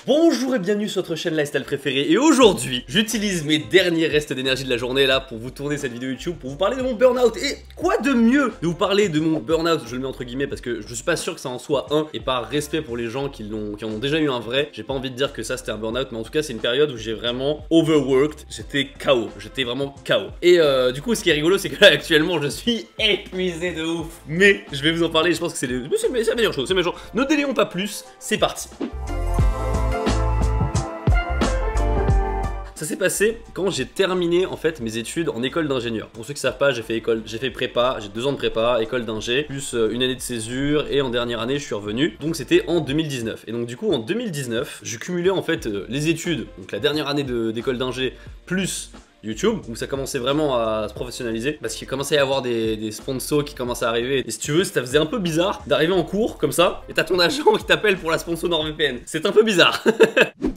Bonjour et bienvenue sur votre chaîne lifestyle préférée. Et aujourd'hui, j'utilise mes derniers restes d'énergie de la journée là pour vous tourner cette vidéo YouTube, pour vous parler de mon burn-out. Et quoi de mieux de vous parler de mon burn-out, je le mets entre guillemets parce que je suis pas sûr que ça en soit un, et par respect pour les gens qui en ont déjà eu un vrai, j'ai pas envie de dire que ça c'était un burn-out, mais en tout cas c'est une période où j'ai vraiment overworked, j'étais KO, j'étais vraiment KO. Et du coup ce qui est rigolo c'est que là actuellement je suis épuisé de ouf, mais je vais vous en parler, je pense que c'est la meilleure chose, ne délayons pas plus, c'est parti. Ça s'est passé quand j'ai terminé en fait mes études en école d'ingénieur. Pour ceux qui savent pas, j'ai fait prépa, j'ai 2 ans de prépa, école d'ingé, plus une année de césure, et en dernière année je suis revenu. Donc c'était en 2019. Et donc du coup en 2019, je cumulais en fait les études, donc la dernière année d'école d'ingé, plus YouTube, où ça commençait vraiment à se professionnaliser, parce qu'il commençait à y avoir des sponsors qui commençaient à arriver. Et si tu veux, ça faisait un peu bizarre d'arriver en cours comme ça, et t'as ton agent qui t'appelle pour la sponsor NordVPN. C'est un peu bizarre.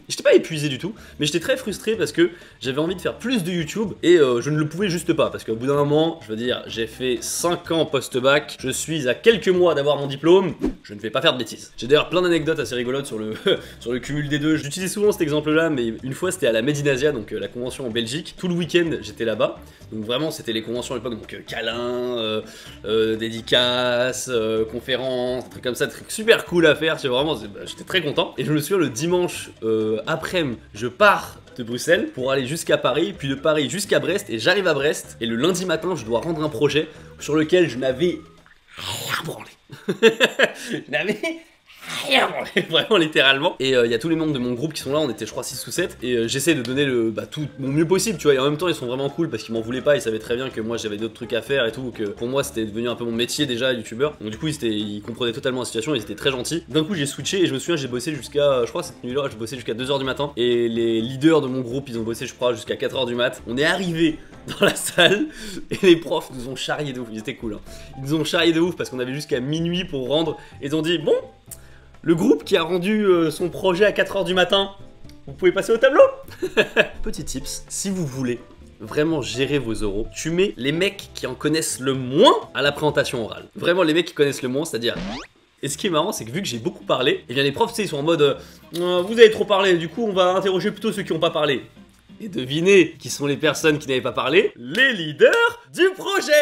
J'étais pas épuisé du tout, mais j'étais très frustré parce que j'avais envie de faire plus de YouTube et je ne le pouvais juste pas. Parce qu'au bout d'un moment, je veux dire, j'ai fait 5 ans post-bac, je suis à quelques mois d'avoir mon diplôme, je ne vais pas faire de bêtises. J'ai d'ailleurs plein d'anecdotes assez rigolotes sur le cumul des deux. J'utilise souvent cet exemple-là, mais une fois c'était à la Made in Asia, donc la convention en Belgique. Tout le week-end j'étais là-bas, donc vraiment c'était les conventions à l'époque, donc câlins, dédicaces, conférences, des trucs comme ça, des trucs super cool à faire. Vraiment, j'étais très content. Et je me souviens le dimanche après-midi, je pars de Bruxelles pour aller jusqu'à Paris, puis de Paris jusqu'à Brest, et j'arrive à Brest, et le lundi matin, je dois rendre un projet sur lequel je n'avais rien branlé. Je n'avais rien branlé, vraiment littéralement. Et il y a tous les membres de mon groupe qui sont là, on était je crois 6 ou 7, et j'essaie de donner tout mon mieux possible, tu vois, et en même temps ils sont vraiment cool parce qu'ils m'en voulaient pas, ils savaient très bien que moi j'avais d'autres trucs à faire et tout, que pour moi c'était devenu un peu mon métier déjà, youtubeur. Donc du coup ils comprenaient totalement la situation, ils étaient très gentils. D'un coup j'ai switché et je me souviens j'ai bossé jusqu'à, je crois cette nuit là, j'ai bossé jusqu'à 2h du matin, et les leaders de mon groupe ils ont bossé je crois jusqu'à 4h du mat. On est arrivé dans la salle et les profs nous ont charrié de ouf, ils étaient cool hein. Ils nous ont charrié de ouf parce qu'on avait jusqu'à minuit pour rendre, et ils ont dit bon, le groupe qui a rendu son projet à 4h du matin, vous pouvez passer au tableau. Petit tips, si vous voulez vraiment gérer vos euros, tu mets les mecs qui en connaissent le moins à la présentation orale. Vraiment les mecs qui connaissent le moins, c'est-à-dire... Et ce qui est marrant, c'est que vu que j'ai beaucoup parlé, et bien les profs, tu sais, ils sont en mode vous avez trop parlé, du coup on va interroger plutôt ceux qui n'ont pas parlé. Et devinez qui sont les personnes qui n'avaient pas parlé? Les leaders du projet.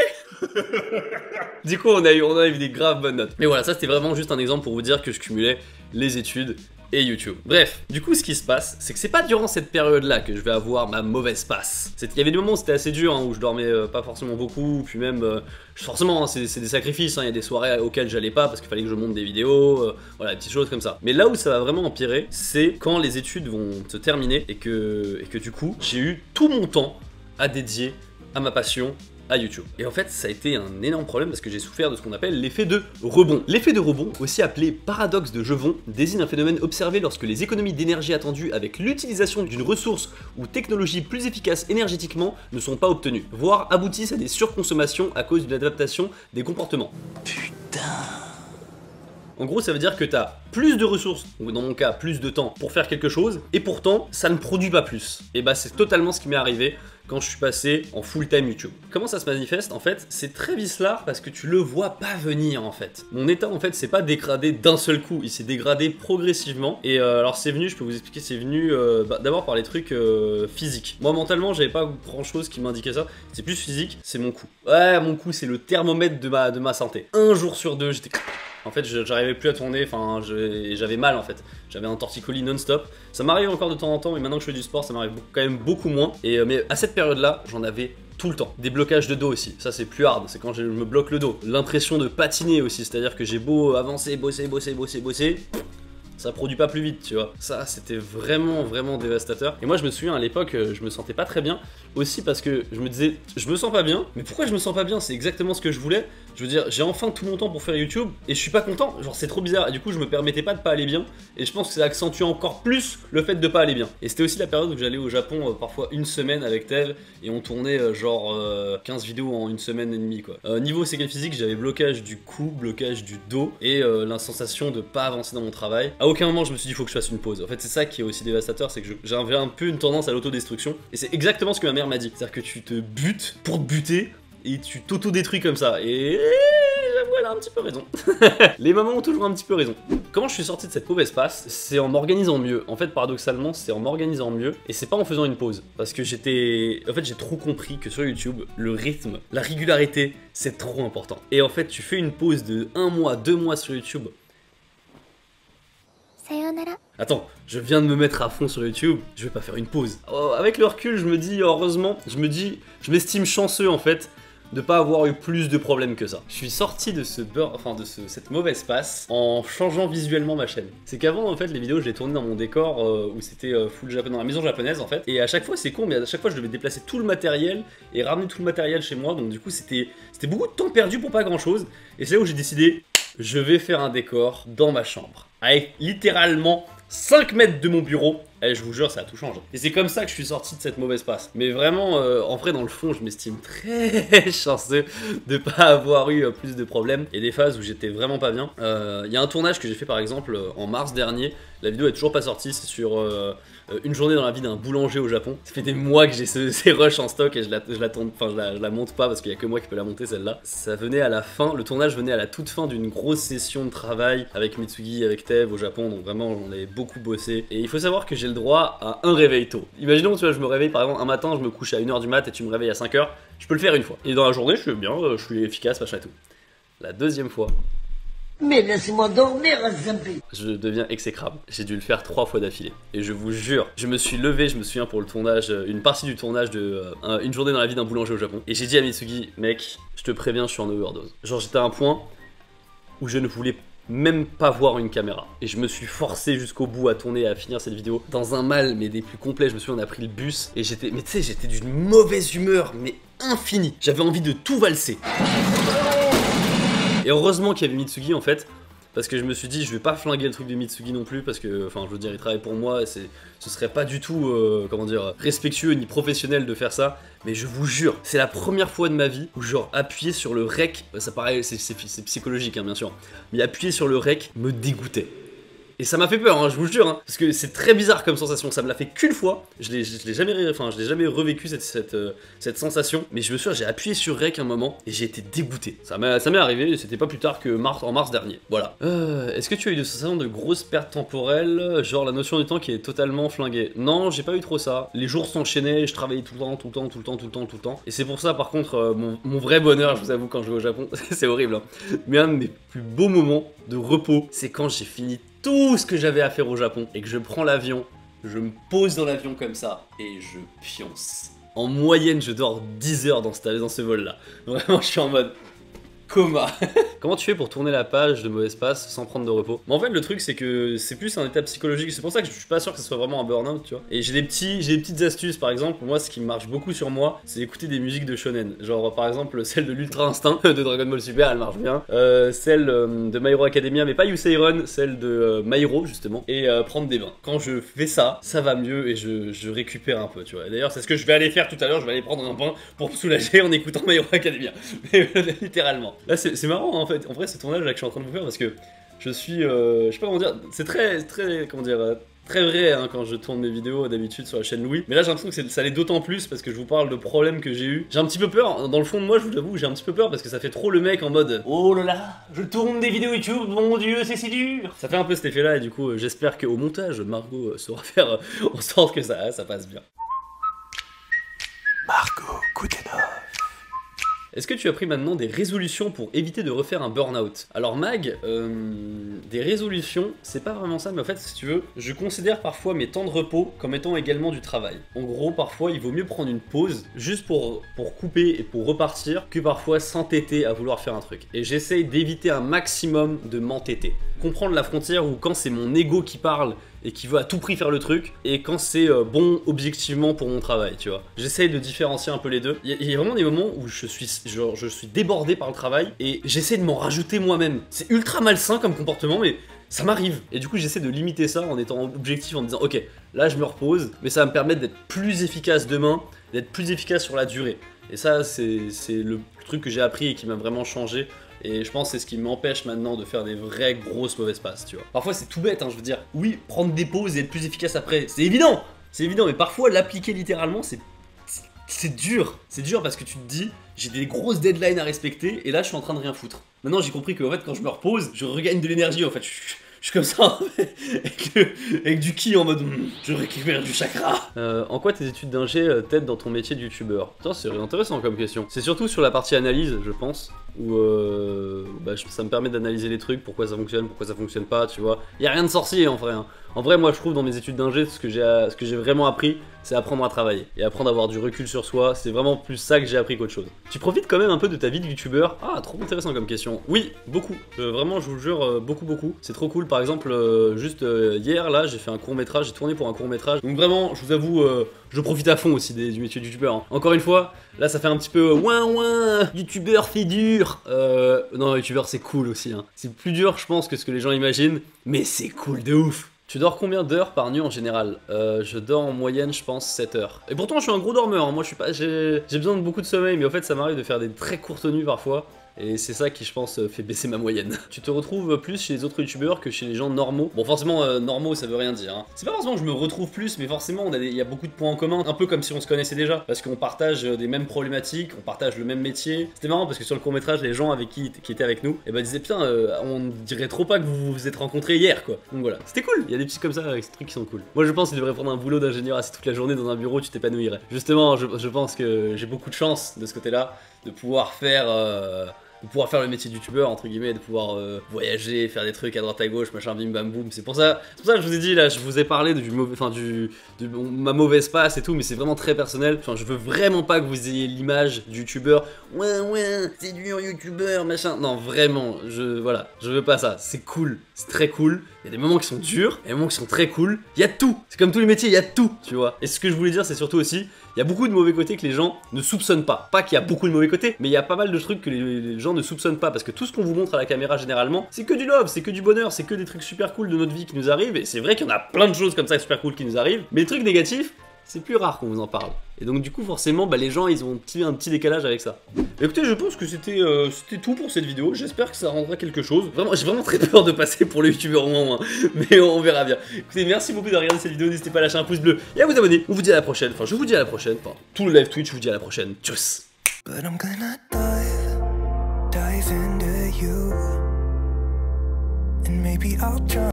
Du coup on a eu des graves bonnes notes. Mais voilà, ça c'était vraiment juste un exemple pour vous dire que je cumulais les études et YouTube. Bref, du coup ce qui se passe, c'est que c'est pas durant cette période-là que je vais avoir ma mauvaise passe. Il y avait des moments où c'était assez dur, hein, où je dormais pas forcément beaucoup, puis même, forcément, hein, c'est des sacrifices, hein, il y a des soirées auxquelles j'allais pas parce qu'il fallait que je monte des vidéos, voilà, des petites choses comme ça. Mais là où ça va vraiment empirer, c'est quand les études vont se terminer et que du coup, j'ai eu tout mon temps à dédier à ma passion, à YouTube. Et en fait, ça a été un énorme problème parce que j'ai souffert de ce qu'on appelle l'effet de rebond. L'effet de rebond, aussi appelé paradoxe de Jevons, désigne un phénomène observé lorsque les économies d'énergie attendues avec l'utilisation d'une ressource ou technologie plus efficace énergétiquement ne sont pas obtenues, voire aboutissent à des surconsommations à cause d'une adaptation des comportements. Putain. En gros, ça veut dire que tu as plus de ressources, ou dans mon cas, plus de temps pour faire quelque chose, et pourtant, ça ne produit pas plus. Et bah, c'est totalement ce qui m'est arrivé quand je suis passé en full-time YouTube. Comment ça se manifeste? En fait, c'est très vicelard parce que tu le vois pas venir en fait. Mon état en fait s'est pas dégradé d'un seul coup, il s'est dégradé progressivement. Et alors c'est venu, je peux vous expliquer, c'est venu d'abord par les trucs physiques. Moi mentalement j'avais pas grand chose qui m'indiquait ça, c'est plus physique, c'est mon cou. Ouais, mon cou c'est le thermomètre de ma santé. Un jour sur deux j'étais... En fait, j'arrivais plus à tourner, enfin, j'avais mal en fait. J'avais un torticolis non-stop. Ça m'arrive encore de temps en temps, mais maintenant que je fais du sport, ça m'arrive quand même beaucoup moins. Et, mais à cette période-là, j'en avais tout le temps. Des blocages de dos aussi, ça c'est plus hard, c'est quand je me bloque le dos. L'impression de patiner aussi, c'est-à-dire que j'ai beau avancer, bosser, ça produit pas plus vite, tu vois. Ça, c'était vraiment dévastateur. Et moi, je me souviens, à l'époque, je me sentais pas très bien. Aussi parce que je me disais, je me sens pas bien. Mais pourquoi je me sens pas bien? C'est exactement ce que je voulais. Je veux dire, j'ai enfin tout mon temps pour faire YouTube et je suis pas content. Genre, c'est trop bizarre. Et du coup, je me permettais pas de pas aller bien. Et je pense que ça accentue encore plus le fait de pas aller bien. Et c'était aussi la période où j'allais au Japon, parfois une semaine avec Tev. Et on tournait genre 15 vidéos en une semaine et demie, quoi. Niveau séquelles physique, j'avais blocage du cou, blocage du dos et la sensation de pas avancer dans mon travail. À aucun moment, je me suis dit, il faut que je fasse une pause. En fait, c'est ça qui est aussi dévastateur, c'est que j'avais un peu une tendance à l'autodestruction. Et c'est exactement ce que ma mère m'a dit. C'est-à-dire que tu te butes pour te buter et tu t'auto-détruis comme ça. Et j'avoue, elle a un petit peu raison. Les mamans ont toujours un petit peu raison. Comment je suis sorti de cette mauvaise passe? C'est en m'organisant mieux. En fait, paradoxalement, c'est en m'organisant mieux. Et c'est pas en faisant une pause. Parce que j'étais... En fait, j'ai trop compris que sur YouTube, le rythme, la régularité, c'est trop important. Et en fait, tu fais une pause de 1 mois, 2 mois sur YouTube. Attends, je viens de me mettre à fond sur YouTube, je vais pas faire une pause. Avec le recul, je me dis, heureusement, je m'estime chanceux en fait de pas avoir eu plus de problèmes que ça. Je suis sorti de cette mauvaise passe en changeant visuellement ma chaîne. C'est qu'avant en fait les vidéos je les tournais dans mon décor où c'était full japonais, dans la maison japonaise en fait. Et à chaque fois c'est con mais à chaque fois je devais déplacer tout le matériel et ramener tout le matériel chez moi. Donc du coup c'était beaucoup de temps perdu pour pas grand chose. Et c'est là où j'ai décidé, je vais faire un décor dans ma chambre. Avec littéralement 5 mètres de mon bureau, et je vous jure ça a tout changé. Et c'est comme ça que je suis sorti de cette mauvaise passe. Mais vraiment, en vrai dans le fond, je m'estime très chanceux de pas avoir eu plus de problèmes. Et des phases où j'étais vraiment pas bien. Il y a un tournage que j'ai fait par exemple en mars dernier. La vidéo est toujours pas sortie, c'est sur une journée dans la vie d'un boulanger au Japon. Ça fait des mois que j'ai ces rushs en stock et je la monte pas parce qu'il y a que moi qui peux la monter celle-là. Ça venait à la fin, le tournage venait à la toute fin d'une grosse session de travail avec Mitsugi, avec Tev au Japon, donc vraiment on avait beaucoup bossé. Et il faut savoir que j'ai le droit à un réveil tôt. Imaginons, tu vois, je me réveille par exemple un matin, je me couche à 1 h du mat et tu me réveilles à 5 h, je peux le faire une fois. Et dans la journée, je suis bien, je suis efficace, machin et tout. La deuxième fois, mais laissez-moi dormir, Zampi. je deviens exécrable. J'ai dû le faire 3 fois d'affilée. Et je vous jure, je me suis levé, je me souviens pour le tournage, une partie du tournage de une journée dans la vie d'un boulanger au Japon. Et j'ai dit à Mitsugi, mec, je te préviens, je suis en overdose. Genre j'étais à un point où je ne voulais même pas voir une caméra. Et je me suis forcé jusqu'au bout à tourner et à finir cette vidéo dans un mal mais des plus complets. Je me souviens, on a pris le bus et j'étais, mais tu sais, j'étais d'une mauvaise humeur mais infinie. J'avais envie de tout valser. Et heureusement qu'il y avait Mitsugi en fait, parce que je me suis dit je vais pas flinguer le truc de Mitsugi non plus parce que, enfin je veux dire il travaille pour moi et ce serait pas du tout, comment dire, respectueux ni professionnel de faire ça. Mais je vous jure, c'est la première fois de ma vie où genre appuyer sur le rec, ça paraît, c'est psychologique hein, bien sûr, mais appuyer sur le rec me dégoûtait. Et ça m'a fait peur, hein, je vous le jure, hein, parce que c'est très bizarre comme sensation, ça me l'a fait qu'une fois, je l'ai jamais revécu cette sensation, mais je me souviens, j'ai appuyé sur Rec un moment et j'ai été dégoûté. Ça m'est arrivé, c'était pas plus tard que en mars dernier, voilà. Est-ce que tu as eu des sensations de grosses pertes temporelles, genre la notion du temps qui est totalement flinguée? Non, j'ai pas eu trop ça, les jours s'enchaînaient, je travaillais tout le temps, et c'est pour ça par contre, mon vrai bonheur, je vous avoue, quand je vais au Japon, c'est horrible, hein, mais un de mes plus beaux moments de repos, c'est quand j'ai fini tout ce que j'avais à faire au Japon et que je prends l'avion, je me pose dans l'avion comme ça et je pionce. En moyenne, je dors 10 heures dans ce vol-là. Vraiment, je suis en mode coma. Comment tu fais pour tourner la page de mauvaise passe sans prendre de repos? Mais en fait le truc c'est que c'est plus un état psychologique, c'est pour ça que je suis pas sûr que ce soit vraiment un burn-out, tu vois. Et j'ai des petites astuces, par exemple, moi ce qui marche beaucoup sur moi, c'est écouter des musiques de shonen. Genre par exemple celle de l'Ultra Instinct de Dragon Ball Super, elle marche bien. Celle de My Hero Academia, mais pas Yusei Run, celle de My Hero justement. Et prendre des bains. Quand je fais ça, ça va mieux et je récupère un peu, tu vois. D'ailleurs c'est ce que je vais aller faire tout à l'heure, je vais aller prendre un bain pour me soulager en écoutant My Hero Academia. Mais littéralement. Là c'est marrant en fait, en vrai ce tournage là que je suis en train de vous faire parce que je suis, je sais pas comment dire, c'est très comment dire, très vrai hein, quand je tourne mes vidéos d'habitude sur la chaîne Louis. Mais là j'ai l'impression que ça l'est d'autant plus parce que je vous parle de problèmes que j'ai eu. J'ai un petit peu peur, dans le fond de moi je vous avoue, j'ai un petit peu peur parce que ça fait trop le mec en mode oh là là, je tourne des vidéos YouTube, mon dieu c'est si dur. Ça fait un peu cet effet là et du coup j'espère qu'au montage Margot saura faire en sorte que ça passe bien. Margot Koudenov. Est-ce que tu as pris maintenant des résolutions pour éviter de refaire un burn-out? Alors Mag, des résolutions, c'est pas vraiment ça, mais en fait, si tu veux, je considère parfois mes temps de repos comme étant également du travail. En gros, parfois, il vaut mieux prendre une pause juste pour couper et pour repartir que parfois s'entêter à vouloir faire un truc. Et j'essaye d'éviter un maximum de m'entêter. Comprendre la frontière où quand c'est mon ego qui parle et qui veut à tout prix faire le truc, et quand c'est bon objectivement pour mon travail, tu vois. J'essaye de différencier un peu les deux. Il y a vraiment des moments où je suis débordé par le travail, et j'essaie de m'en rajouter moi-même. C'est ultra malsain comme comportement, mais ça m'arrive. Et du coup, j'essaie de limiter ça en étant objectif, en me disant, ok, là je me repose, mais ça va me permettre d'être plus efficace demain, d'être plus efficace sur la durée. Et ça, c'est le truc que j'ai appris et qui m'a vraiment changé. Et je pense que c'est ce qui m'empêche maintenant de faire des vraies grosses mauvaises passes, tu vois. Parfois c'est tout bête, hein, je veux dire, oui, prendre des pauses et être plus efficace après, c'est évident, mais parfois l'appliquer littéralement, c'est C'est dur parce que tu te dis, j'ai des grosses deadlines à respecter et là je suis en train de rien foutre. Maintenant j'ai compris que en fait quand je me repose, je regagne de l'énergie en fait. Je suis comme ça, avec du ki en mode je récupère du chakra. En quoi tes études d'ingé t'aident dans ton métier de youtubeur? Putain, c'est intéressant comme question. C'est surtout sur la partie analyse, je pense, où ça me permet d'analyser les trucs, pourquoi ça fonctionne pas, tu vois. Y a rien de sorcier en vrai. Hein. En vrai, moi je trouve dans mes études d'ingé, ce que j'ai vraiment appris, c'est apprendre à travailler et apprendre à avoir du recul sur soi. C'est vraiment plus ça que j'ai appris qu'autre chose. Tu profites quand même un peu de ta vie de youtubeur? Ah, trop intéressant comme question. Oui, beaucoup. Vraiment, je vous le jure, beaucoup. C'est trop cool. Par exemple, hier là, j'ai fait un court-métrage, j'ai tourné pour un court-métrage. Donc vraiment, je vous avoue, je profite à fond aussi du métier de youtubeur. Hein. Encore une fois, là ça fait un petit peu ouin, youtubeur fait dur. Non, youtubeur c'est cool aussi. Hein. C'est plus dur, je pense, que ce que les gens imaginent, mais c'est cool de ouf. Tu dors combien d'heures par nuit en général? Je dors en moyenne, je pense, 7 heures. Et pourtant, je suis un gros dormeur. Hein. Moi, j'ai besoin de beaucoup de sommeil, mais en fait, ça m'arrive de faire des très courtes nuits parfois. Et c'est ça qui, je pense, fait baisser ma moyenne. Tu te retrouves plus chez les autres youtubeurs que chez les gens normaux. Bon, forcément, normaux, ça veut rien dire. Hein. C'est pas forcément que je me retrouve plus, mais forcément, il y a beaucoup de points en commun. Un peu comme si on se connaissait déjà. Parce qu'on partage des mêmes problématiques, on partage le même métier. C'était marrant parce que sur le court-métrage, les gens avec qui étaient avec nous, disaient putain, on dirait trop pas que vous vous êtes rencontrés hier, quoi. Donc voilà. C'était cool. Il y a des petits comme ça avec ces trucs qui sont cool. Moi, je pense qu'il devrait prendre un boulot d'ingénieur assis toute la journée dans un bureau, tu t'épanouirais. Justement, je pense que j'ai beaucoup de chance de ce côté-là, de pouvoir faire le métier de youtubeur entre guillemets, de pouvoir voyager, faire des trucs à droite à gauche, machin bim bam boum. C'est pour ça que je vous ai dit là, je vous ai parlé de ma mauvaise passe et tout, mais c'est vraiment très personnel. Enfin, je veux vraiment pas que vous ayez l'image du youtubeur. Ouais, c'est dur youtubeur, machin. Non, vraiment, je veux pas ça. C'est cool, c'est très cool. Il y a des moments qui sont durs, et des moments qui sont très cool. Il y a tout. C'est comme tous les métiers, il y a tout, tu vois. Et ce que je voulais dire, c'est surtout aussi, il y a beaucoup de mauvais côtés que les gens ne soupçonnent pas. Pas qu'il y a beaucoup de mauvais côtés, mais il y a pas mal de trucs que les gens ne soupçonnent pas. Parce que tout ce qu'on vous montre à la caméra généralement, c'est que du love, c'est que du bonheur, c'est que des trucs super cool de notre vie qui nous arrivent. Et c'est vrai qu'il y en a plein de choses comme ça super cool qui nous arrivent. Mais les trucs négatifs, c'est plus rare qu'on vous en parle. Et donc du coup forcément les gens ils ont un petit décalage avec ça. Écoutez, je pense que c'était tout pour cette vidéo. J'espère que ça rendra quelque chose. Vraiment, j'ai vraiment très peur de passer pour le youtubeur au moins, mais on verra bien. Écoutez, merci beaucoup de regarder cette vidéo. N'hésitez pas à lâcher un pouce bleu et à vous abonner. On vous dit à la prochaine. Enfin, je vous dis à la prochaine. Enfin, tout le live Twitch, je vous dis à la prochaine. Tchuss. But I'm gonna dive into you. And maybe I'll try.